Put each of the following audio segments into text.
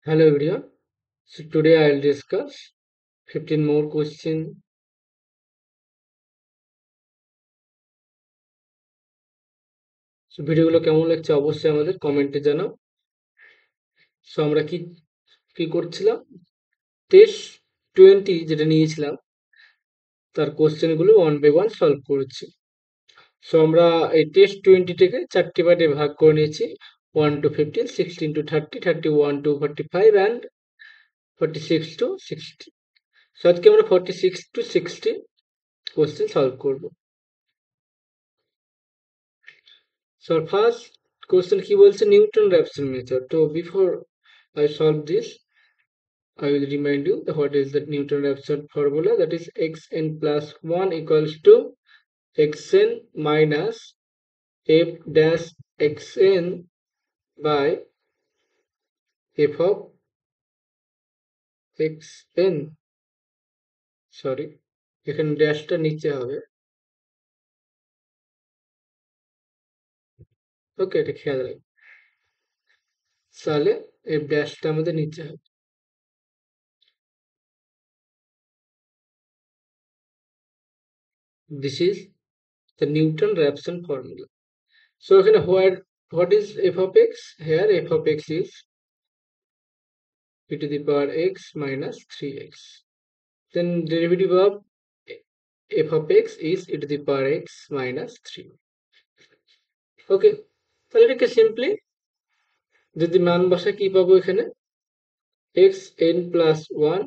Hello everyone. So today I'll discuss 15 more question. So ভিডিওগুলো কেমন লাগছে অবশ্যই আমাদের কমেন্টে জানাও। সো আমরা কি কি করছিলাম, টেস্ট 20 যেটা নিয়েছিলাম তার কোশ্চেনগুলো ওয়ান বাই ওয়ান সলভ করেছি। সো আমরা এই টেস্ট 20টাকে চারটি পার্টে ভাগ করে নিয়েছি, 1 to 15, 16 to 30, 31 to 45 and 46 to 60। So আজকে আমরা 46 to 60 কোশ্চেন সলভ করব। So our first question কি বলছে, Newton-Raphson method. So before I solve this, I will remind you that what is the Newton-Raphson formula. That is xn plus 1 equals to xn minus f dash xn by f of xn. Sorry, এখানে ড্যাশটা নিচে হবে। ওকে, এটা খেয়াল রাখবে, তাহলে f ড্যাশটা আমাদের নিচে হবে। This is the Newton-Raphson formula. So এখানে what is f of x? Here f of x is e to the power x minus 3x. Then derivative of f of x is e to the power x minus 3. ওকে, তাহলে এটাকে simply যদি মান বসাই কি পাবো, এখানে xn plus 1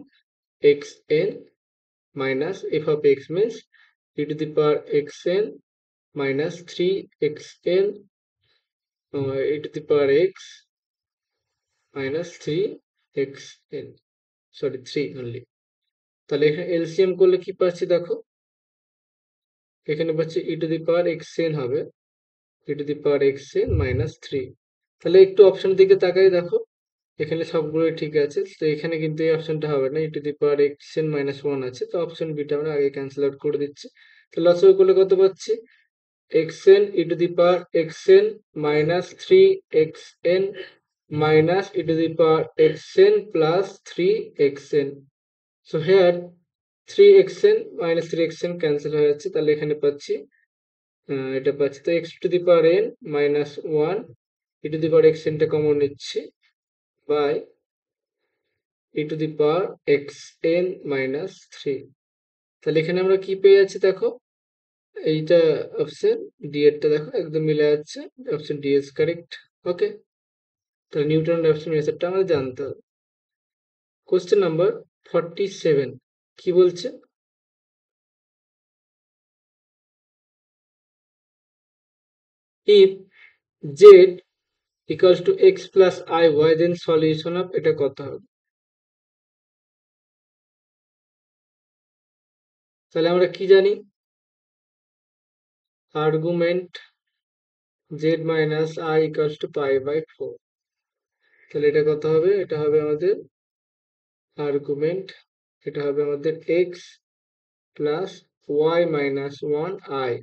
xn minus f of x means e to the power xn minus 3 xn e to the power x minus 3 xn, sorry 3 only। তাহলে এখানে এলসিএম করলে কি পাচ্ছি দেখো, এখানে পাচ্ছি e to the power xn হবে e to the power xn minus 3। তাহলে একটু অপশন দিকে তাকাই দেখো, এখানে সবগুলোই ঠিক আছে, তো এখানে কিন্তু এই অপশনটা হবে না, e to the power xn minus 1 আছে, তো অপশন বিটা আমরা আগে ক্যান্সেল আউট করে দিচ্ছি। তো লসাগু করলে কত পাচ্ছি, xn e to the power xn minus 3 xn minus e to the power xn plus 3 xn। So here 3xn minus 3xn cancel হয়ে যাচ্ছে, তাহলে এখানে পাচ্ছি এটা পাচ্ছি, তো x to the power n minus 1 e to the power xn টা common নিচ্ছি by e to the power xn minus 3। তাহলে এখানে আমরা কি পেয়ে যাচ্ছি দেখো, এইটা অপশন ডি এরটা দেখো একদম মিলে যাচ্ছে, অপশন ডি ইজ কারেক্ট। ওকে, তাহলে নিউটন রাফসন মেথডটা আমাদের জানতে হবে। কোশ্চেন নাম্বার 47 কি বলছে, if z equals to x plus iy then solution of এটা কত হবে। তাহলে আমরা কি জানি, argument z minus I equals to pi by 4। তাহলে এটা কত হবে, এটা হবে আমাদের আর্গুমেন্ট, এটা হবে আমাদের x plus y minus 1 I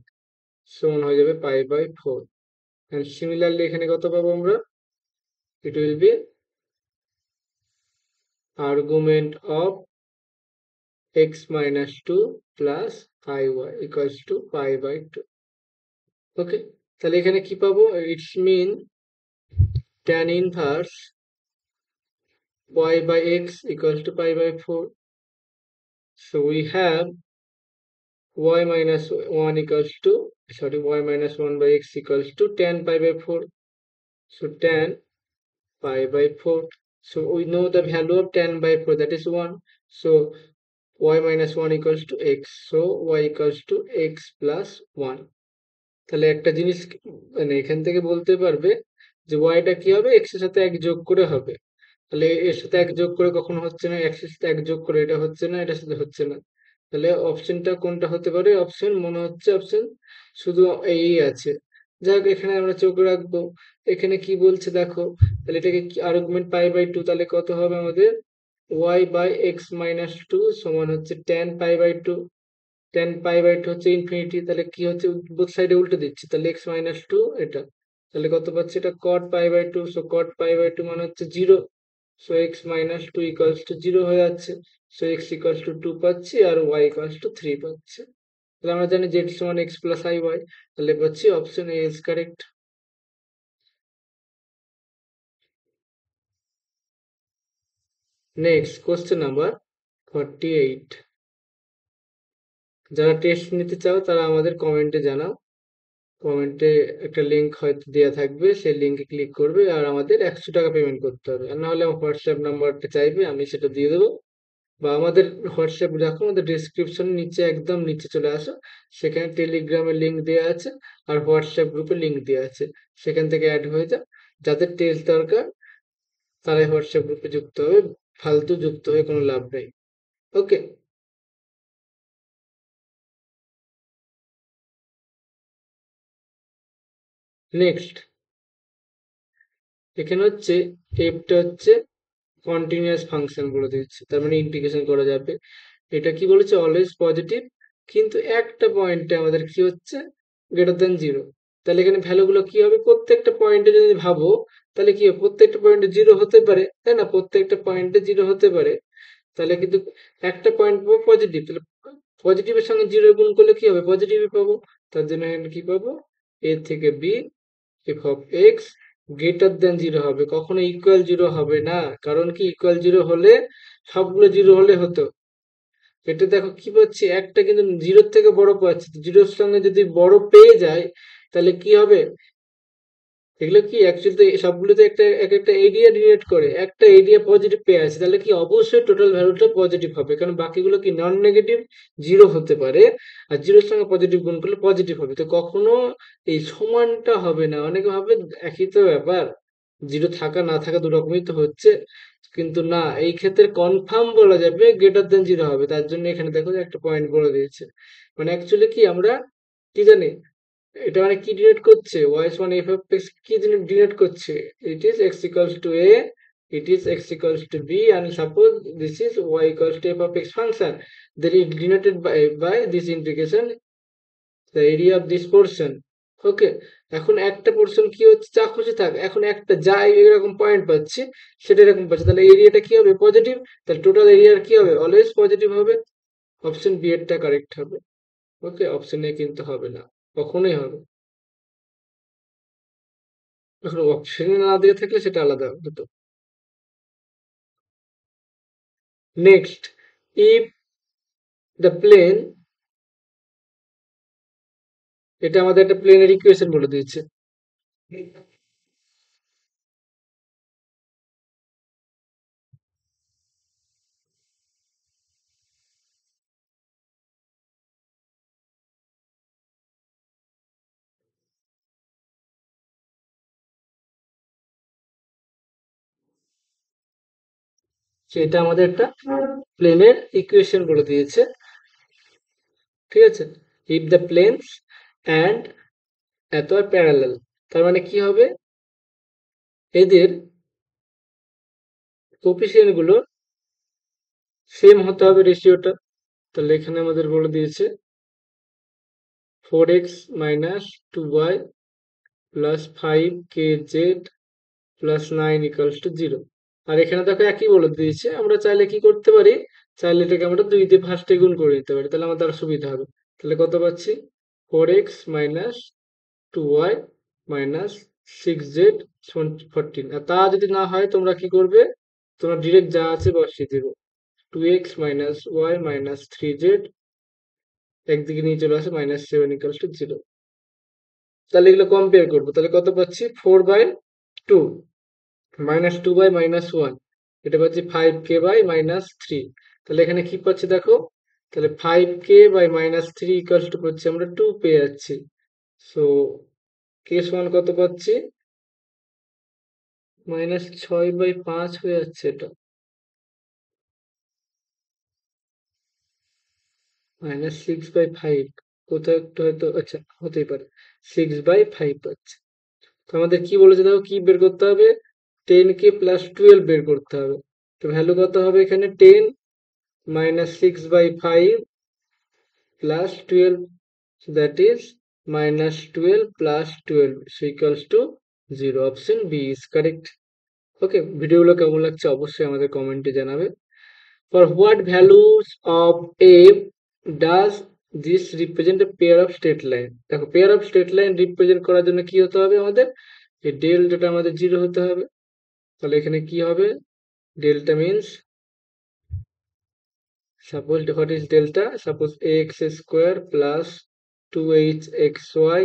সমান হয়ে যাবে pi by 4। and similarly এখানে কত পাবো আমরা, it will be argument of x minus 2 plus iy equals to pi by 2। ওকে, তাহলে এখানে কি পাবো, it's mean tan inverse y by x equals to pi by 4। So we have y minus 1 equals to, sorry, y minus 1 by x equals to tan pi by 4। So tan pi by 4, so we know the value of tan by 4, that is 1। So y minus 1 equals to x, so y equals to x plus 1। তাহলে একটা জিনিস মানে এখান থেকে বলতে পারবে যে y টা কি হবে, x এর সাথে 1 যোগ করে হবে। তাহলে এর সাথে 1 যোগ করে কখনো হচ্ছে না, x এর সাথে 1 যোগ করে এটা হচ্ছে না, এটার সাথে হচ্ছে না। তাহলে অপশনটা কোনটা হতে পারে, অপশন মনে হচ্ছে অপশন শুধু এই আছে। যাই হোক, এখানে আমরা চোখ রাখবো। এখানে কি বলছে দেখো, তাহলে এটাকে আর্গুমেন্ট পাই বাই 2, তাহলে কত হবে আমাদের y বাই x মাইনাস 2 সমান হচ্ছে tan pi by 2। tan pi by 2 হচ্ছে ইনফিনিটি, তাহলে কি হচ্ছে বোথ সাইডে উল্টে দিচ্ছি, তাহলে x মাইনাস 2 এটা, তাহলে কত পাচ্ছি, এটা cot pi by 2। So cot pi by 2 মানে হচ্ছে 0। So x minus two equals to zero হয়ে যাচ্ছে। So x equals to two পাচ্ছি আর ওয়াই ইকুয়ালস টু থ্রি পাচ্ছি। তাহলে আমরা জানি জেড সমান এক্স প্লাস আই ওয়াই, তাহলে পাচ্ছি option A is correct. Next question number 48। যারা টেস্ট নিতে চাও তারা আমাদের কমেন্টে জানাও। কমেন্টে একটা লিঙ্ক হয়তো দেওয়া থাকবে, সেই লিঙ্কে ক্লিক করবে আর আমাদের 100 টাকা পেমেন্ট করতে হবে। আর না হলে আমার হোয়াটসঅ্যাপ নাম্বারটা চাইবে, আমি সেটা দিয়ে দেবো। বা আমাদের হোয়াটসঅ্যাপ দেখো, আমাদের ডিসক্রিপশন নিচে একদম নিচে চলে আসো, সেখানে টেলিগ্রামের লিঙ্ক দেওয়া আছে আর হোয়াটসঅ্যাপ গ্রুপের লিঙ্ক দেওয়া আছে, সেখান থেকে অ্যাড হয়ে যাও। যাদের টেস্ট দরকার তারাই হোয়াটসঅ্যাপ গ্রুপে যুক্ত হবে, ফালতু যুক্ত হয়ে কোনো লাভ নেই। ওকে, নেক্সট এখানে হচ্ছে এফটা হচ্ছে কন্টিনিউয়াস ফাংশন বলে দিচ্ছে, তার মানে ইন্টিগ্রেশন করা যাবে। এটা কি বলেছে, অলওয়েজ পজিটিভ, কিন্তু একটা পয়েন্টে আমাদের কি হচ্ছে, গ্রেটার দেন জিরো। তাহলে এখানে ভ্যালুগুলো কি হবে, প্রত্যেকটা পয়েন্টে যদি ভাবো তাহলে কি হবে, প্রত্যেকটা পয়েন্টে জিরো হতে পারে, তাই না? প্রত্যেকটা পয়েন্টে জিরো হতে পারে, তাহলে কিন্তু একটা পয়েন্ট পাবো পজিটিভ, তাহলে পজিটিভের সঙ্গে জিরো গুণ করলে কি হবে, পজিটিভই পাবো। তার জন্য এখানে কি পাবো, এ থেকে b f of x greater than zero হবে, কখনো ইকুয়াল জিরো হবে না। কারণ কি, ইকুয়াল জিরো হলে সবগুলো জিরো হলে হতো। এটা দেখো কি পাচ্ছি, একটা কিন্তু জিরোর থেকে বড় পাচ্ছি, জিরোর সঙ্গে যদি বড় পেয়ে যায় তাহলে কি হবে, এগুলো কি অ্যাকচুয়ালি তো সবগুলোতে একটা এক একটা এরিয়া ডিনোট করে, একটা এরিয়া পজিটিভ পেয়ে আছে, তাহলে কি অবশ্যই টোটাল ভ্যালুটা পজিটিভ হবে, কারণ বাকিগুলো কি নন নেগেটিভ, জিরো হতে পারে। আর জিরোর সঙ্গে পজিটিভ গুণ করলে পজিটিভ হবে, তো কখনো এই সমানটা হবে না। অনেকে ভাবে একই তো ব্যাপার, জিরো থাকা না থাকা দু রকমই তো হচ্ছে, কিন্তু না, এই ক্ষেত্রে কনফার্ম বলা যাবে গ্রেটার দেন জিরো হবে। তার জন্য এখানে দেখো যে একটা পয়েন্ট বলে দিয়েছে, মানে অ্যাকচুয়ালি কি আমরা কি জানি, এটা মানে কি ডিনোট করছে, ওয়াই সমান এফ অফ এক্স কি ডিনোট করছে, it is x equals two A, it is x equals to b, and suppose this is y equals to f of x function, that is denoted by this integration the area of this portion. ওকে, এখন একটা portion কি হচ্ছে, যা খুশি থাক, এখন একটা যা এরকম পয়েন্ট পাচ্ছি সেটা এরকম পাচ্ছে, তাহলে এরিয়াটা কি হবে, পজিটিভ। তাহলে টোটাল এরিয়ার কি হবে, অলওয়েজ পজিটিভ হবে। অপশন বি এরটা কারেক্ট হবে। ওকে, অপশন এ কিন্তু হবে না, কখনোই হবে। এখন অপশনে না দিয়ে থাকলে সেটা আলাদা হতো। নেক্সট, ইফ দ্য প্লেন, এটা আমাদের একটা প্লেনের ইকুয়েশন বলে দিয়েছে। সেটা আমাদের একটা প্লেনের ইকুয়েশন বলে দিয়েছে, ঠিক আছে। ইফ দ্য প্লেনস অ্যান্ড এত প্যারালাল, তার মানে কি হবে, এদের কোফিসিয়েন্ট গুলো সেম হতে হবে, রেশিওটা। তাহলে এখানে আমাদের বলে দিয়েছে 4x minus 2y plus 5kz plus 9 equals to 0। আর এখানে দেখো একই বলে দিয়েছে, আমরা চাইলে কি করতে পারি, চাইলে এটাকে আমরা 2 দিয়ে ফার্স্টে গুণ করে দিতে পারি, তাহলে আমাদের আরো সুবিধা হবে। তাহলে কত পাচ্ছি, 4x minus 2y minus 6z 14। আর তা যদি না হয় তোমরা কি করবে, তোমরা ডিরেক্ট যা আছে বসিয়ে দেবে, 2x minus Y minus 3z, একদিকে নিয়ে চলে আসে -7 ইকুয়ালস টু 0। তাহলে এগুলো কম্পেয়ার করবো, তাহলে কত পাচ্ছি, 4/2 -2/-1, এটা পাচ্ছি 5k বাই -3। তাহলে এখানে কি পাচ্ছি দেখো, তাহলে 5k বাই -3 ইকুয়ালস টু পাচ্ছি আমরা 2 পেয়ে যাচ্ছি। সো কে সমান কত পাচ্ছি, -6/5 হয়ে যাচ্ছে এটা, -6/5, কোথাও একটু হয়তো, আচ্ছা হতেই পারে, 6/5 পাচ্ছি। তো আমাদের কি বলেছে দেখো, কি বের করতে হবে, 10k প্লাস 12 বের করতে হবে। তো ভ্যালু কত হবে এখানে, 10 -6/5 plus 12, so that is -12 plus 12, so equals to 0. Option B is correct. ওকে, ভিডিওগুলো কেমন লাগছে অবশ্যই আমাদের কমেন্টে জানাবে। For what values of a does this represent a pair of straight line? দেখো pair of straight line represent করার জন্য কি হতে হবে আমাদের, এই ডেল্টাটা আমাদের জিরো হতে হবে। তাহলে এখানে কি হবে, delta means, suppose what is delta, suppose ax square plus 2hxy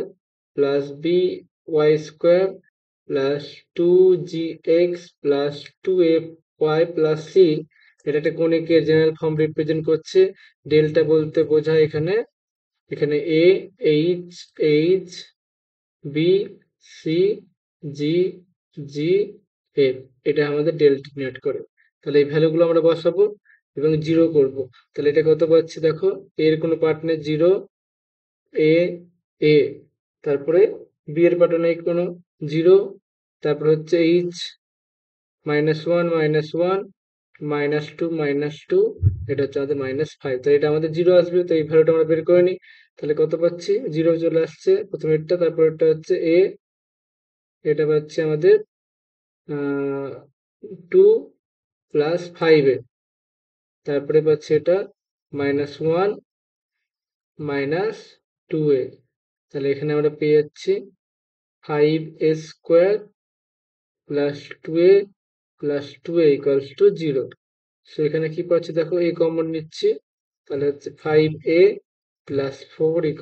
plus by square plus 2gx plus 2fy plus c, এটা একটা কৌণিকের জেনারেল ফর্ম রিপ্রেজেন্ট করছে। ডেল্টা বলতে বোঝায় এখানে, এখানে a h h b c g g f, এটা আমাদের ডেল্টা ডিনোট করে। তাহলে এই ভ্যালুগুলো আমরা বসাবো এবং জিরো করব। তাহলে এটা কত পাচ্ছি দেখো, এর কোনো পার্ট নেই, জিরো এ এ, তারপরে বি এর পার্ট নেই কোনো, জিরো, তারপর হচ্ছে এইচ -1 -1 -2 এটা হচ্ছে আমাদের -5, তাহলে এটা আমাদের জিরো আসবে। তো এই ভ্যালুটা আমরা বের করে নিই। তাহলে কত পাচ্ছি, জিরো চলে আসছে প্রথম এটা, তারপর এটা হচ্ছে এ, এটা পাচ্ছি আমাদের 2 + 5 এ, তারপরে পাচ্ছি এটা -1 -2 এ। তাহলে এখানে আমরা পেয়ে যাচ্ছি 5a² + 2a + 2a = 0। সো এখানে কি পাচ্ছি দেখো, a কমন নিচ্ছি, তাহলে হচ্ছে 5a + 4 =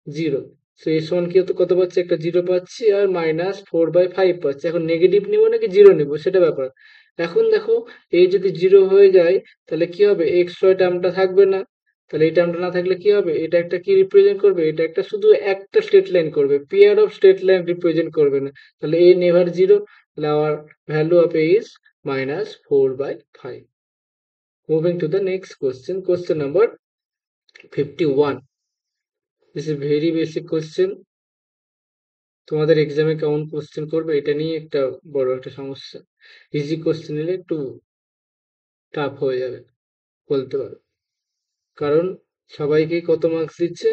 0। সো এর সমান কি হতো, কত পাচ্ছি, একটা জিরো পাচ্ছি আর -4/5 পাচ্ছি। এখন নেগেটিভ নিব নাকি জিরো নিব সেটা ব্যাপার। এখন দেখো, এই যদি জিরো হয়ে যায় তাহলে কি হবে, এক্স ওয়াই টার্মটা থাকবে না। তাহলে এই টার্মটা না থাকলে কি হবে, এটা একটা কি রিপ্রেজেন্ট করবে, এটা একটা শুধু একটা স্ট্রেট লাইন করবে, pair of straight line represent করবে না। তাহলে এ নেভার জিরো, তাহলে our value of a is -4/5. Moving to the next question, question number 51. This is very basic question. তোমাদের এক্সামে কেমন কোশ্চেন করবে এটা নিয়ে একটা বড় একটা সমস্যা। ইজি কোশ্চেন নিলে একটু টাফ হয়ে যাবে বলতে পারো, কারণ সবাইকেই কত মার্কস দিচ্ছে,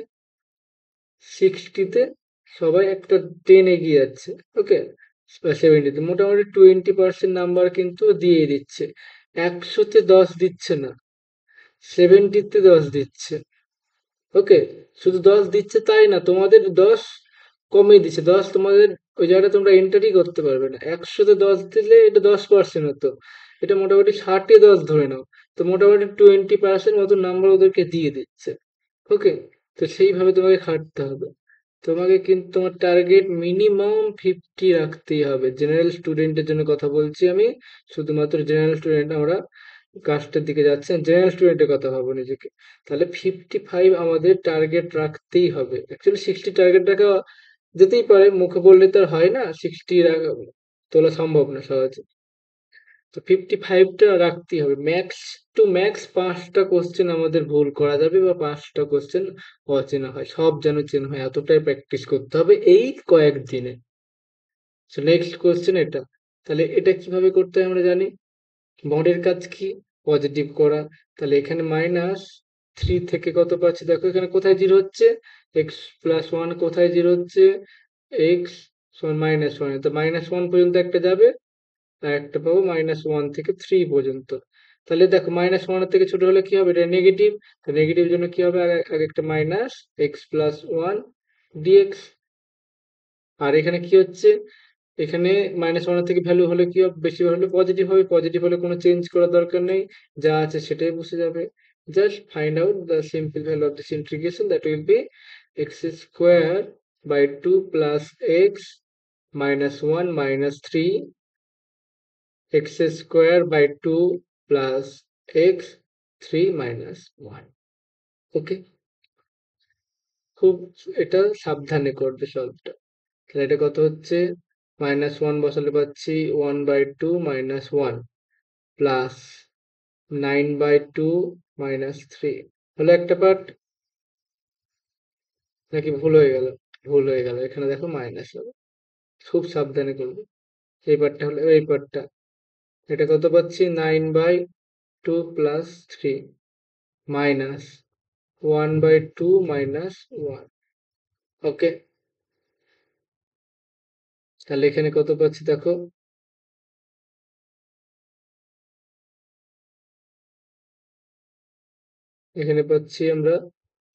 60-তে সবাই একটা 10 এগিয়ে যাচ্ছে। ওকে, 70-তে মোটামুটি 20% নাম্বার কিন্তু দিয়ে দিচ্ছে। 100-তে 10 দিচ্ছে না, 70-তে 10 দিচ্ছে। ওকে, শুধু 10 দিচ্ছে তাই না, তোমাদের 10 কমিয়ে দিচ্ছে, 10 তোমাদের ওই জায়গাটা তোমরা এন্টারই করতে পারবে না। 100-তে 10 দিলে এটা 10% হতো, এটা মোটামুটি 60-এ 10 ধরে নাও, তো মোটামুটি 20% মতো নাম্বার ওদেরকে দিয়ে দিচ্ছে। ওকে, তো সেইভাবে তোমাকে খাটতে হবে। তোমাকে কিন্তু তোমার টার্গেট মিনিমাম 50 রাখতেই হবে। জেনারেল স্টুডেন্টের জন্য কথা বলছি আমি, শুধুমাত্র জেনারেল স্টুডেন্ট, আমরা কাস্টের দিকে যাচ্ছেন, জেনারেল স্টুডেন্টের কথা ভাবো নিজেকে। তাহলে 55 আমাদের টার্গেট রাখতেই হবে। অ্যাকচুয়ালি 60 টার্গেট রাখা যেতেই পারে, মুখে বললে তো আর হয় না, 60 তোলা সম্ভব না সহজে। তো 55টা রাখতেই হবে। ম্যাক্স টু ম্যাক্স 5টা কোশ্চেন আমাদের ভুল করা যাবে, বা 5টা কোশ্চেন অচেনা হয়, সব যেন চেনা হয়, এতটাই প্র্যাকটিস করতে হবে এই কয়েকদিনে। সো নেক্সট কোশ্চেন এটা। তাহলে এটা কিভাবে করতে হয় আমরা জানি, মডের কাজ কি, পজিটিভ করা। তাহলে এখানে -3 থেকে কত পাচ্ছি দেখো, এখানে কোথায় জিরো হচ্ছে, x+1 কোথায় জিরো হচ্ছে, x -1, তো -1 পর্যন্ত একটা যাবে, আর একটা পাবো -1 থেকে 3 পর্যন্ত। তাহলে দেখো -1 থেকে ছোট হলে কি হবে, এটা নেগেটিভ, তো নেগেটিভ জন্য কি হবে, আর একটা মাইনাস x+1 dx। আর এখানে কি হচ্ছে, এখানে -1 থেকে ভ্যালু হলে কি হবে, বেশি হলে পজিটিভ হবে, পজিটিভ হলে কোনো চেঞ্জ করার দরকার নেই, যা আছে সেটাই বসে যাবে। Just find out the simple value of this integration, that will be x² / 2 + x -1 -3 x² / 2 + x 3 -1। ওকে, খুব এটা সাবধানে করবে সলভটা। তাহলে এটা কত হচ্ছে, -1 বসালে পাচ্ছি 1/2 -1 প্লাস 9/2 -3 হলো একটা পার্ট, নাকি ভুল হয়ে গেল, ভুল হয়ে গেল, এখানে দেখো মাইনাস হবে, খুব সাবধানে করবে। এই পার্টটা হলো এই পার্টটা, এটা কত পাচ্ছি, 9/2 + 3 মাইনাস 1/2 -1। ওকে, তাহলে এখানে কত পাচ্ছি দেখো, এখানে পাচ্ছি আমরা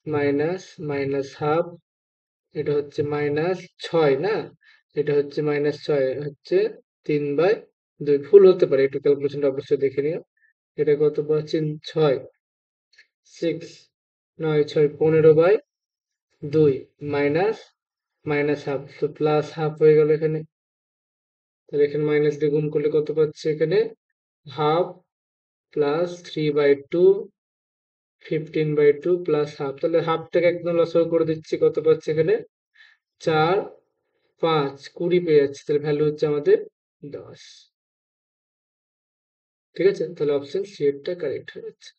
মাইনাস মাইনাস হাফ, এটা হচ্ছে মাইনাস ছয় না, এটা হচ্ছে মাইনাস ছয় হচ্ছে 3/2, ভুল হতে পারে, একটু ক্যালকুলেশনটা অবশ্যই দেখে নিও। এটা কত পাচ্ছি, ছয়, সিক্স, নয় ছয় 15/2 মাইনাস মাইনাস হাফ, তো প্লাস হাফ হয়ে গেল এখানে। তাহলে এখানে মাইনাস দিয়ে গুণ করলে কত পাচ্ছি এখানে, হাফ প্লাস 3/2, 15/2 প্লাস হাফ, তাহলে হাফটাকে একদম লসাগু করে দিচ্ছি, কত পাচ্ছি এখানে, 4, 5, 20 পেয়ে যাচ্ছি, তাহলে ভ্যালু হচ্ছে আমাদের 10। ঠিক আছে, তাহলে অপশন সি এরটা কারেক্ট হয়ে যাচ্ছে।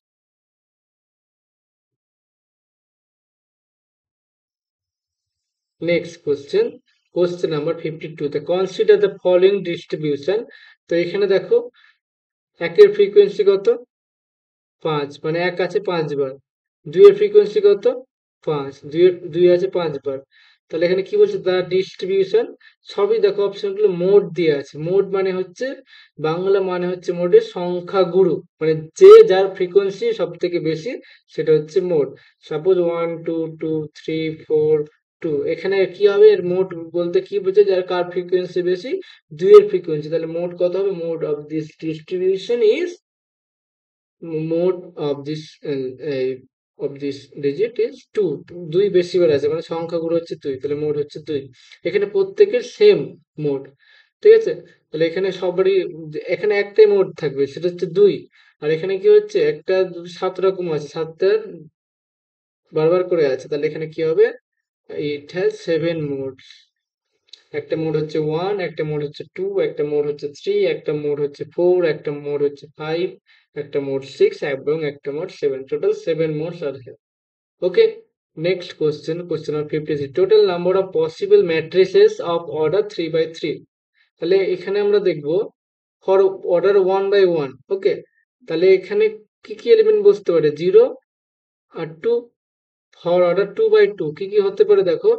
নেক্সট কোশ্চেন, কোশ্চেন নাম্বার 52, তে কনসিডার দ্য ফলোইং ডিস্ট্রিবিউশন। তো এখানে দেখো একের ফ্রিকোয়েন্সি কত, 5, মানে এক আছে 5 বার। দুইয়ের ফ্রিকোয়েন্সি কত, 5, দুই আছে 5 বার। তাহলে এখানে কি বলছে, তার ডিস্ট্রিবিউশন, সবই দেখো অপশনগুলো মোড দিয়ে আছে। মোড মানে হচ্ছে, বাংলা মানে হচ্ছে মোডের সংখ্যাগুরু, মানে যে যার ফ্রিকোয়েন্সি সব থেকে বেশি সেটা হচ্ছে মোড। সাপোজ 1 2 2 3 4 2, এখানে কি হবে, এর মোড বলতে কি বোঝে, যার কার ফ্রিকোয়েন্সি বেশি, দুইয়ের ফ্রিকোয়েন্সি, তাহলে মোড কত হবে, mode of this distribution is, mode of this digit is 2, দুই বেশি বার আছে, মানে সংখ্যাগুলো হচ্ছে দুই, তাহলে মোড হচ্ছে দুই। এখানে প্রত্যেকের সেম মোড, ঠিক আছে। তাহলে এখানে সবারই, এখানে একটাই মোড থাকবে, সেটা হচ্ছে দুই। আর এখানে কি হচ্ছে, একটা 7 রকম আছে, 7টা বারবার করে আছে, তাহলে এখানে কি হবে, ইট হ্যাজ 7 মোডস। একটা মোড হচ্ছে 1, একটা মোড হচ্ছে 2, একটা মোড হচ্ছে 3, একটা মোড হচ্ছে 4, একটা মোড হচ্ছে 5, একটা মোড 6 এবং একটা মোড 7, টোটাল 7 মোডস আর here. Okay, next question, question number 53, total number of possible matrices of order 3/3। তাহলে এখানে আমরা দেখব ফর অর্ডার 1/1, ওকে। তাহলে এখানে কি কি এলিমেন্ট বসতে পারে, 0 আর 2। ফর অর্ডার 2/2 কি কি হতে পারে দেখো,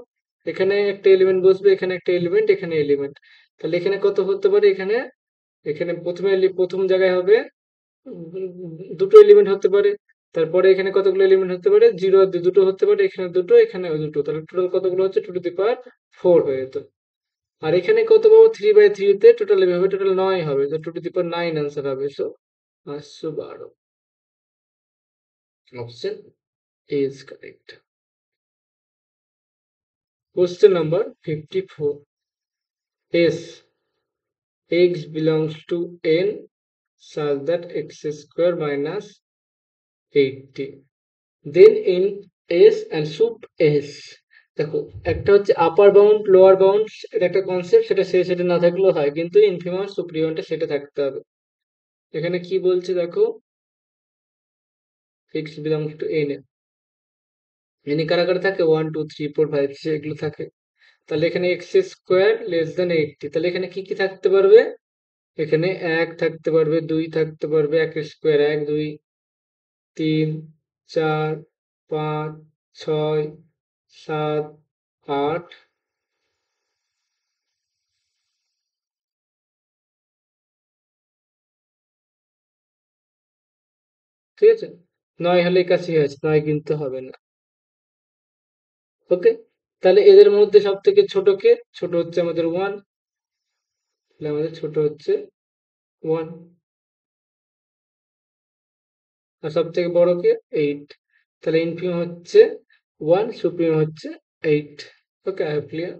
এখানে একটা এলিমেন্ট বসবে, এখানে একটা এলিমেন্ট, এখানে এলিমেন্ট। তাহলে এখানে কত হতে পারে, এখানে এখানে প্রথমে প্রথম জায়গায় হবে দুটো এলিমেন্ট হতে পারে। তারপরে এখানে কতগুলো এলিমেন্ট হতে পারে, 0 আর 2 দুটো হতে পারে, এখানে দুটো, এখানে দুটো, তাহলে টোটাল কতগুলো হচ্ছে, 2 টু দি পাওয়ার 4 হয়ে যেত। আর এখানে কত পাবো, 3/3 তে টোটাল হবে, টোটাল 9 হবে, তো 2 টু দি পাওয়ার 9 আনসার হবে। So 512, option is correct. Question number 54, S x belongs to n such that x square minus 80, then in S and sup S। দেখো একটা হচ্ছে আপার বাউন্ড লোয়ার বাউন্ড, এটা একটা concept, সেটা সে সেটা না থাকলেও হয়, কিন্তু ইনফিমাম সুপ্রিয়নটা সেটা থাকতে হবে। এখানে কি বলছে দেখো, x belongs to n, এনে কারা কারা থাকে, 1 2 3 4 5 এগুলো থাকে। তাহলে এখানে এক্স স্কোয়ার লেস দেন 80, তাহলে এখানে কি কি থাকতে পারবে, এখানে 1 থাকতে পারবে, 2 থাকতে পারবে, এক স্কোয়ার 1 2 3 4 5 6 7 8, ঠিক আছে। 9 হলে কাছে আছে, 9 কিন্তু হবে না। ওকে, তাহলে এদের মধ্যে সব থেকে ছোট কে, ছোট হচ্ছে আমাদের 1, তাহলে আমাদের ছোট হচ্ছে 1। আর সব থেকে বড় কে, 8, তাহলে ইনফিম হচ্ছে 1, সুপ্রিম হচ্ছে 8। Okay, I have clear.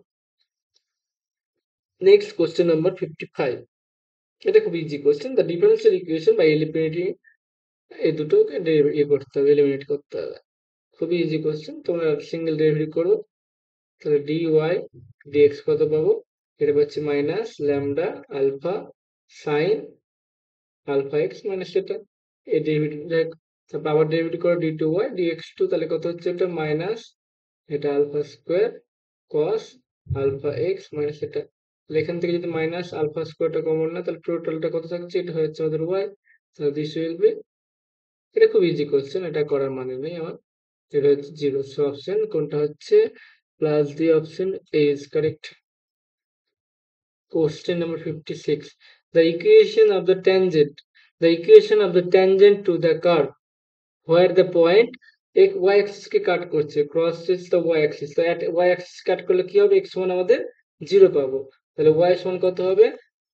Next question number 55, এটা খুব easy question, the differential equation by eliminating, এই দুটোকে ইয়ে করতে হবে, এলিমিনেট করতে হবে। খুবই ইজি কোশ্চেন, তোমরা সিঙ্গেল ডেরিভেটিভ করো। তাহলে dy dx কত পাবো, এটা পাচ্ছি minus lambda alpha sine alpha x, মানে সেটা এই ডেরিভেটিভ, তারপর আবার ডেরিভেটিভ করো d2y dx2, তাহলে কত হচ্ছে, এটা মাইনাস, এটা alpha square cos alpha x, minus এটা, তাহলে এখান থেকে যদি মাইনাস আলফা স্কোয়ারটা কমন না, তাহলে টোটালটা কত থাকছে, এটা হচ্ছে আমাদের ওয়াই। তাহলে দিস উইল বি, এটা খুব ইজি কোশ্চেন, এটা করার মানে নেই আমার। এটা হচ্ছে 0, সো অপশন কোনটা হচ্ছে, plus the option A is correct. Question number 56. The equation of the tangent. The equation of the tangent to the curve. Where the point এক ওয়াই অ্যাক্সিস কে কাট করছে, ক্রস দ্য ওয়াই অ্যাক্সিস, তো Y Axis কাট করলে কি হবে, x সমান আমাদের 0 পাবো। তাহলে ওয়াই সমান কত হবে,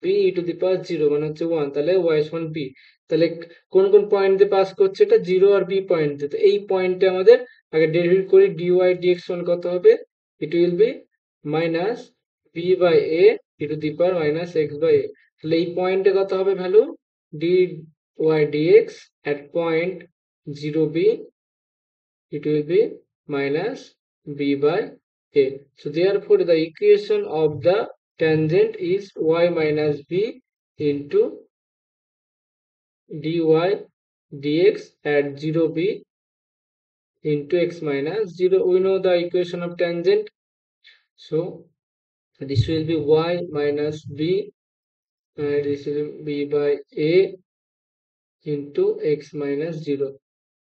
বি ই টু দি পাওয়ার 0 মানে হচ্ছে 1, তাহলে ওয়াই সমান বি। তাহলে কোন কোন পয়েন্ট দিয়ে পাস করছে, এটা 0 আর বি পয়েন্ট দিয়ে, তো এই পয়েন্টে আমাদের আগে ডেরিভেট করি, ডি ওয়াই ডিএক্স সমান কত হবে, it will be minus B by A E to the power minus X by A. তাহলে এই পয়েন্টে কত হবে value, d y dx at point 0b, it will be minus b by a. So therefore the equation of the tangent is y minus b into dy dx at 0b into x minus 0. We know the equation of tangent, so this will be y minus b and this will be by a into x minus 0.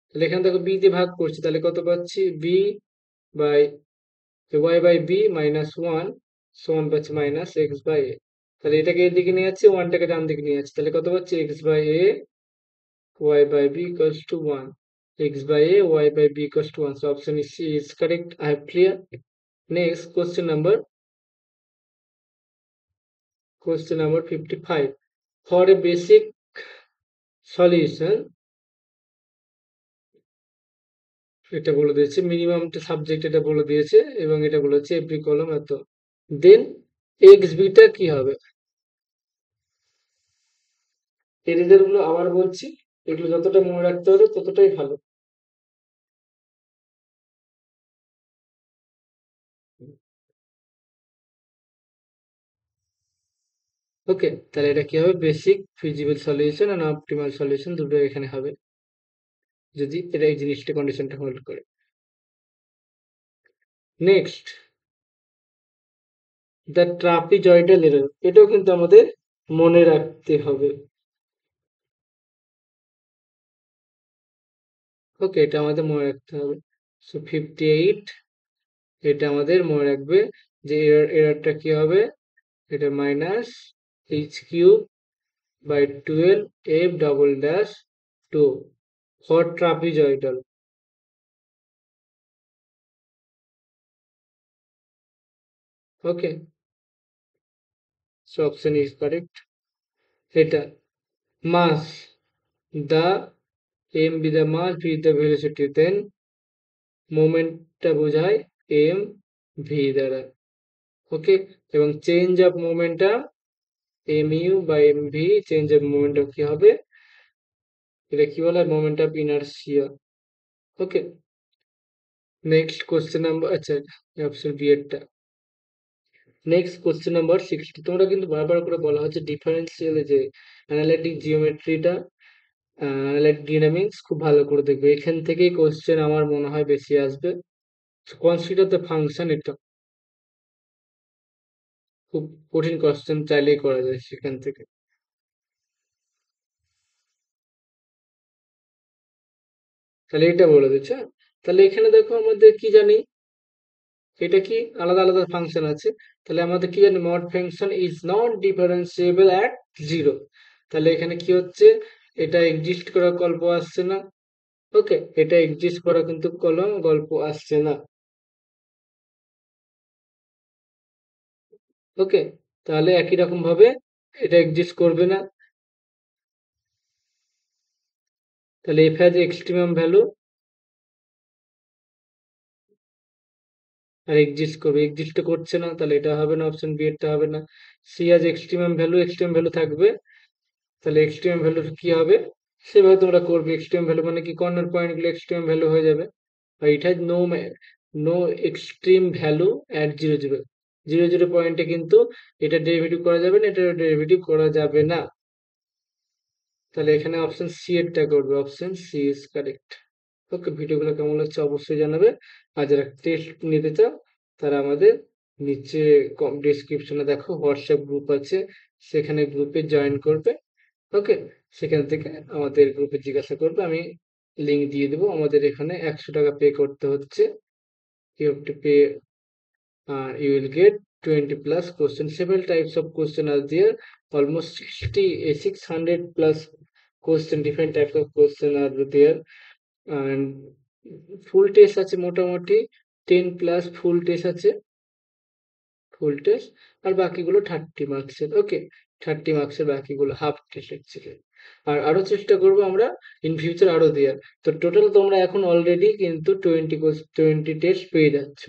তাহলে এখানে দেখো b দিয়ে ভাগ করছি, তাহলে কত পাচ্ছি, b by y by b minus one সমান পাচ্ছি মাইনাস এক্স বাই এ। তাহলে এটাকে এদিকে নিয়ে যাচ্ছি, ওয়ানটাকে ডান দিকে নিয়ে যাচ্ছি, তাহলে কত পাচ্ছি, x by a y by b equals to one, x by a y by b equals to one. So option is C is correct. I have clear. Next question number 55. For a basic solution, এটা বলে দিয়েছে মিনিমামটা subject, এটা বলে দিয়েছে এবং এটা বলেছে every কলম এত, দেন এক্স বিটা কি হবে। এই রেজাল্ট গুলো আবার বলছি, এগুলো যতটা মনে রাখতে হবে ততটাই ভালো। ওকে, তাহলে এটা কি হবে, বেসিক, ফিজিবল সলিউশন আর অপটিমাল সলিউশন দুটো এখানে হবে, যদি এটা এই জিনিসটা কন্ডিশনটা হোল্ড করে। নেক্সট, দ্য ট্রাপিজয়েডাল এরর, এটাও কিন্তু আমাদের মনে রাখতে হবে। ওকে, এটা আমাদের মনে রাখতে হবে। সো 58, এটা আমাদের মনে রাখবে যে এররটা কি হবে, এটা minus h cube by 12 f double dash 2 for trapezoidal. Okay, so option is correct. এটা মাস, the m be the mass, v the velocity, then মোমেন্টটা বোঝায় m v দ্বারা। ওকে, এবং change of momentum mu by mv, change of momentum কি হবে, এটা কি বলে, moment of inertia. Okay, next question number, আচ্ছা অপশন বি এরটা। Next question number 60। তোমরা কিন্তু বারবার করে বলা হচ্ছে ডিফারেন্সিয়াল যে অ্যানালিটিক জিওমেট্রিটা, অ্যানালিটিক ডাইনামিক্স খুব ভালো করে দেখবে, এখান থেকেই কোশ্চেন আমার মনে হয় বেশি আসবে। কনসিডার দ্য ফাংশন, এটা খুব কঠিন কোশ্চেন, চাইলেই করা যায় সেখান থেকে। তাহলে এটা বলে দিচ্ছে, তাহলে এখানে দেখো আমাদের কি জানি, এটা কি আলাদা আলাদা ফাংশন আছে, তাহলে আমাদের কি জানি, mod function is not differentiable at 0। তাহলে এখানে কি হচ্ছে, এটা এক্সিস্ট করার গল্প আসছে না। ওকে, এটা এক্সিস্ট করা কিন্তু গল্প আসছে না। ওকে, তাহলে একই রকম ভাবে এটা এক্সিস্ট করবে না। তাহলে এফ হ্যাজ এক্সট্রিমাম ভ্যালু আর এক্সিস্ট করবে, এক্সিস্ট করছে না, তাহলে এটা হবে না, অপশন বি এরটা হবে না। সি আজ এক্সট্রিমাম ভ্যালু, এক্সট্রিমাম ভ্যালু থাকবে, তাহলে এক্সট্রিমাম ভ্যালু কি হবে, সেভাবে তোমরা করবে। এক্সট্রিমাম ভ্যালু মানে কি, কর্নার পয়েন্ট গুলো এক্সট্রিমাম ভ্যালু হয়ে যাবে। আর it has no extreme value at 0 0, 0 0 পয়েন্টে কিন্তু এটা ডেরিভেটিভ করা যাবে না, এটা ডেরিভেটিভ করা যাবে না। তাহলে এখানে অপশন সি এরটা করবে, অপশন সি ইজ কারেক্ট। ওকে, ভিডিওগুলো কেমন লাগছে অবশ্যই জানাবে, আর যারা টেস্ট নিতে চাও তারা আমাদের নিচে ডিসক্রিপশনে দেখো হোয়াটসঅ্যাপ গ্রুপ আছে, সেখানে গ্রুপে জয়েন করবে। ওকে, সেখান থেকে আমাদের গ্রুপে জিজ্ঞাসা করবে, আমি লিঙ্ক দিয়ে দেবো। আমাদের এখানে 100 টাকা পে করতে হচ্ছে, you have to pay, you will get 20 plus question. Several types of question are there, almost 600 plus question, different types of question are there. And full test আছে মোটামুটি 10+ ফুল টেস্ট আছে, ফুল টেস্ট। আর বাকিগুলো 30 মার্কসের। ওকে, 30 মার্কসের, বাকিগুলো হাফ টেস্ট অ্যাকচুয়ালি। আর আরো চেষ্টা করবো আমরা ইন ফিউচার আরো দেওয়ার। তো টোটাল তোমরা এখন অলরেডি কিন্তু 20 টেস্ট পেয়ে যাচ্ছ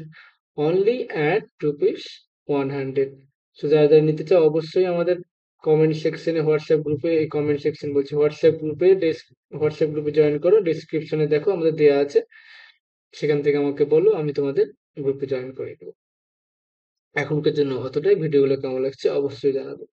অনলি অ্যাট রুপিস 100। সো যারা যারা নিতে চাও অবশ্যই আমাদের কমেন্ট সেকশনে, হোয়াটসঅ্যাপ গ্রুপে, এই কমেন্ট সেকশন বলছি, হোয়াটসঅ্যাপ গ্রুপে জয়েন করো, ডিসক্রিপশনে দেখো আমাদের দেওয়া আছে, সেখান থেকে আমাকে বলো, আমি তোমাদের গ্রুপে জয়েন করে দেবো। এখনকার জন্য অতটাই। ভিডিওগুলো কেমন লাগছে অবশ্যই জানাবে।